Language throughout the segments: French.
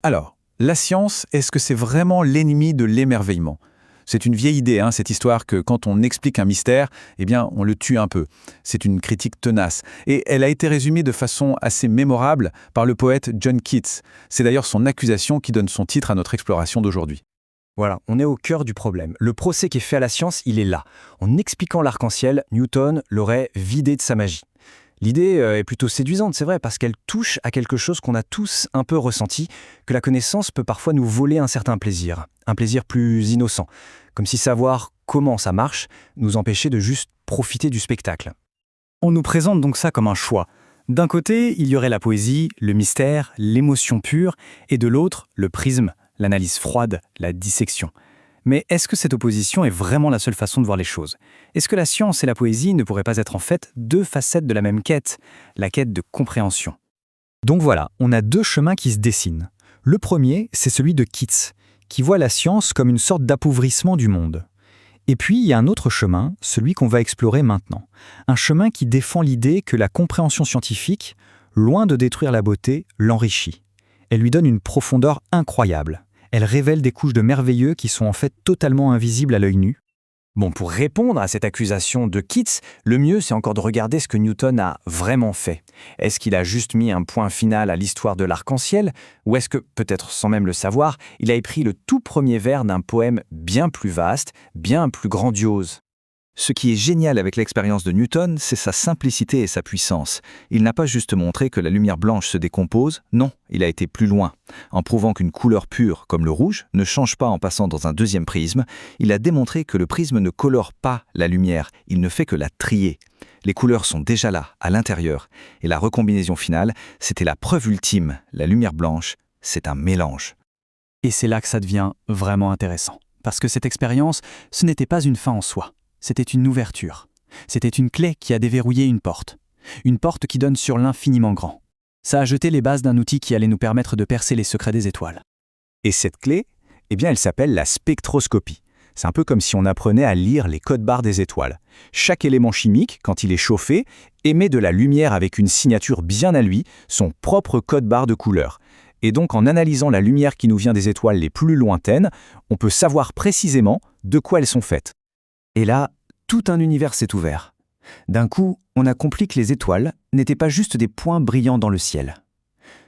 Alors, la science, est-ce que c'est vraiment l'ennemi de l'émerveillement? C'est une vieille idée, cette histoire que quand on explique un mystère, eh bien, on le tue un peu. C'est une critique tenace. Et elle a été résumée de façon assez mémorable par le poète John Keats. C'est d'ailleurs son accusation qui donne son titre à notre exploration d'aujourd'hui. Voilà, on est au cœur du problème. Le procès qui est fait à la science, il est là. En expliquant l'arc-en-ciel, Newton l'aurait vidé de sa magie. L'idée est plutôt séduisante, c'est vrai, parce qu'elle touche à quelque chose qu'on a tous un peu ressenti, que la connaissance peut parfois nous voler un certain plaisir, un plaisir plus innocent, comme si savoir comment ça marche nous empêchait de juste profiter du spectacle. On nous présente donc ça comme un choix. D'un côté, il y aurait la poésie, le mystère, l'émotion pure, et de l'autre, le prisme, l'analyse froide, la dissection. Mais est-ce que cette opposition est vraiment la seule façon de voir les choses? Est-ce que la science et la poésie ne pourraient pas être en fait deux facettes de la même quête, la quête de compréhension? Donc voilà, on a deux chemins qui se dessinent. Le premier, c'est celui de Keats, qui voit la science comme une sorte d'appauvrissement du monde. Et puis, il y a un autre chemin, celui qu'on va explorer maintenant. Un chemin qui défend l'idée que la compréhension scientifique, loin de détruire la beauté, l'enrichit. Elle lui donne une profondeur incroyable. Elle révèle des couches de merveilleux qui sont en fait totalement invisibles à l'œil nu. Bon, pour répondre à cette accusation de Keats, le mieux c'est encore de regarder ce que Newton a vraiment fait. Est-ce qu'il a juste mis un point final à l'histoire de l'arc-en-ciel, ou est-ce que, peut-être sans même le savoir, il a écrit le tout premier vers d'un poème bien plus vaste, bien plus grandiose? Ce qui est génial avec l'expérience de Newton, c'est sa simplicité et sa puissance. Il n'a pas juste montré que la lumière blanche se décompose, non, il a été plus loin. En prouvant qu'une couleur pure, comme le rouge, ne change pas en passant dans un deuxième prisme, il a démontré que le prisme ne colore pas la lumière, il ne fait que la trier. Les couleurs sont déjà là, à l'intérieur, et la recombinaison finale, c'était la preuve ultime, la lumière blanche, c'est un mélange. Et c'est là que ça devient vraiment intéressant. Parce que cette expérience, ce n'était pas une fin en soi. C'était une ouverture. C'était une clé qui a déverrouillé une porte. Une porte qui donne sur l'infiniment grand. Ça a jeté les bases d'un outil qui allait nous permettre de percer les secrets des étoiles. Et cette clé, elle s'appelle la spectroscopie. C'est un peu comme si on apprenait à lire les codes-barres des étoiles. Chaque élément chimique, quand il est chauffé, émet de la lumière avec une signature bien à lui, son propre code-barre de couleur. Et donc, en analysant la lumière qui nous vient des étoiles les plus lointaines, on peut savoir précisément de quoi elles sont faites. Et là, tout un univers s'est ouvert. D'un coup, on a compris que les étoiles n'étaient pas juste des points brillants dans le ciel.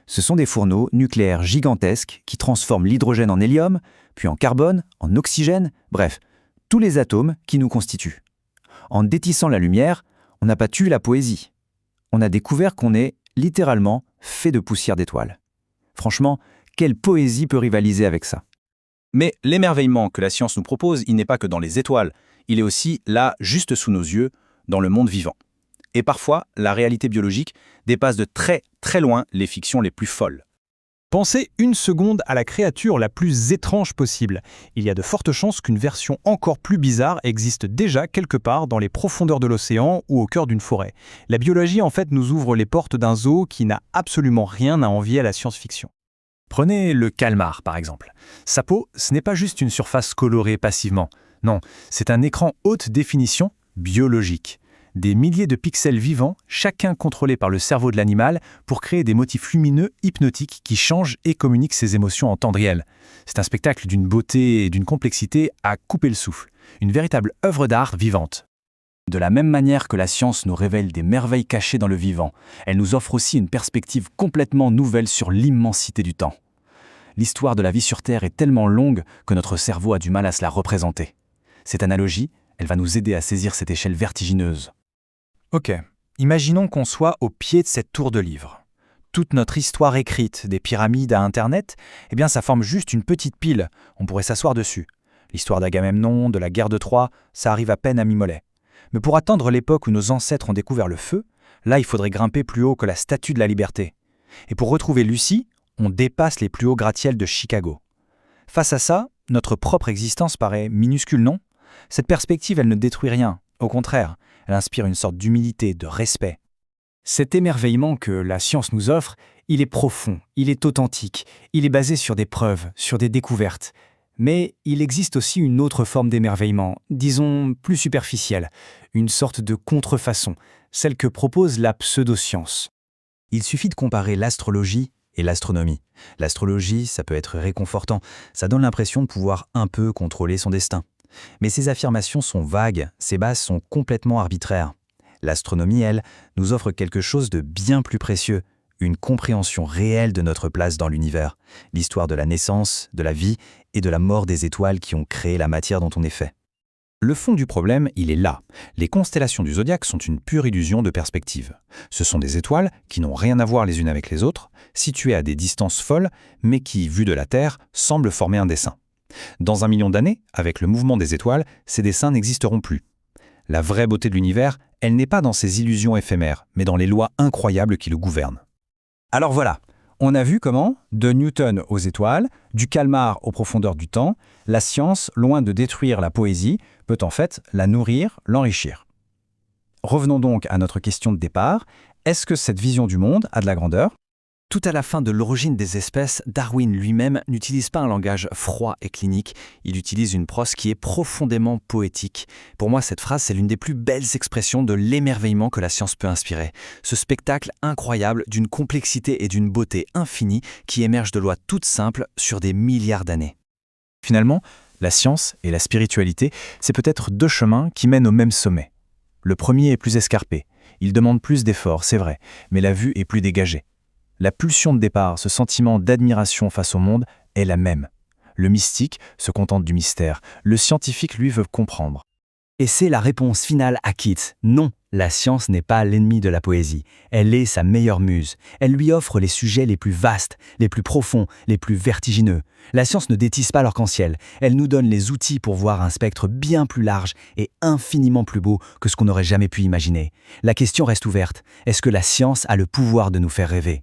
Ce sont des fourneaux nucléaires gigantesques qui transforment l'hydrogène en hélium, puis en carbone, en oxygène, bref, tous les atomes qui nous constituent. En détissant la lumière, on n'a pas tué la poésie. On a découvert qu'on est, littéralement, fait de poussière d'étoiles. Franchement, quelle poésie peut rivaliser avec ça? Mais l'émerveillement que la science nous propose, il n'est pas que dans les étoiles. Il est aussi là, juste sous nos yeux, dans le monde vivant. Et parfois, la réalité biologique dépasse de très, très loin les fictions les plus folles. Pensez une seconde à la créature la plus étrange possible. Il y a de fortes chances qu'une version encore plus bizarre existe déjà quelque part dans les profondeurs de l'océan ou au cœur d'une forêt. La biologie, en fait, nous ouvre les portes d'un zoo qui n'a absolument rien à envier à la science-fiction. Prenez le calmar, par exemple. Sa peau, ce n'est pas juste une surface colorée passivement. Non, c'est un écran haute définition biologique. Des milliers de pixels vivants, chacun contrôlé par le cerveau de l'animal, pour créer des motifs lumineux hypnotiques qui changent et communiquent ses émotions en temps réel. C'est un spectacle d'une beauté et d'une complexité à couper le souffle. Une véritable œuvre d'art vivante. De la même manière que la science nous révèle des merveilles cachées dans le vivant, elle nous offre aussi une perspective complètement nouvelle sur l'immensité du temps. L'histoire de la vie sur Terre est tellement longue que notre cerveau a du mal à se la représenter. Cette analogie, elle va nous aider à saisir cette échelle vertigineuse. Ok, imaginons qu'on soit au pied de cette tour de livres. Toute notre histoire écrite, des pyramides à Internet, ça forme juste une petite pile, on pourrait s'asseoir dessus. L'histoire d'Agamemnon, de la guerre de Troie, ça arrive à peine à mi-mollet. Mais pour atteindre l'époque où nos ancêtres ont découvert le feu, là il faudrait grimper plus haut que la Statue de la Liberté. Et pour retrouver Lucie, on dépasse les plus hauts gratte-ciels de Chicago. Face à ça, notre propre existence paraît minuscule, non? Cette perspective, elle ne détruit rien. Au contraire, elle inspire une sorte d'humilité, de respect. Cet émerveillement que la science nous offre, il est profond, il est authentique, il est basé sur des preuves, sur des découvertes. Mais il existe aussi une autre forme d'émerveillement, disons plus superficielle, une sorte de contrefaçon, celle que propose la pseudoscience. Il suffit de comparer l'astrologie, et l'astronomie. L'astrologie, ça peut être réconfortant, ça donne l'impression de pouvoir un peu contrôler son destin. Mais ces affirmations sont vagues, ces bases sont complètement arbitraires. L'astronomie, elle, nous offre quelque chose de bien plus précieux, une compréhension réelle de notre place dans l'univers, l'histoire de la naissance, de la vie et de la mort des étoiles qui ont créé la matière dont on est fait. Le fond du problème, il est là. Les constellations du zodiaque sont une pure illusion de perspective. Ce sont des étoiles qui n'ont rien à voir les unes avec les autres, situées à des distances folles, mais qui, vues de la Terre, semblent former un dessin. Dans 1 million d'années, avec le mouvement des étoiles, ces dessins n'existeront plus. La vraie beauté de l'univers, elle n'est pas dans ces illusions éphémères, mais dans les lois incroyables qui le gouvernent. Alors voilà, on a vu comment, de Newton aux étoiles, du calmar aux profondeurs du temps, la science, loin de détruire la poésie, peut en fait la nourrir, l'enrichir. Revenons donc à notre question de départ. Est-ce que cette vision du monde a de la grandeur ? Tout à la fin de l'origine des espèces, Darwin lui-même n'utilise pas un langage froid et clinique, il utilise une prose qui est profondément poétique. Pour moi, cette phrase, c'est l'une des plus belles expressions de l'émerveillement que la science peut inspirer. Ce spectacle incroyable d'une complexité et d'une beauté infinie qui émerge de lois toutes simples sur des milliards d'années. Finalement, la science et la spiritualité, c'est peut-être 2 chemins qui mènent au même sommet. Le premier est plus escarpé, il demande plus d'efforts, c'est vrai, mais la vue est plus dégagée. La pulsion de départ, ce sentiment d'admiration face au monde, est la même. Le mystique se contente du mystère, le scientifique, lui, veut comprendre. Et c'est la réponse finale à Keats. Non, la science n'est pas l'ennemi de la poésie. Elle est sa meilleure muse. Elle lui offre les sujets les plus vastes, les plus profonds, les plus vertigineux. La science ne détisse pas l'arc-en-ciel. Elle nous donne les outils pour voir un spectre bien plus large et infiniment plus beau que ce qu'on n'aurait jamais pu imaginer. La question reste ouverte. Est-ce que la science a le pouvoir de nous faire rêver ?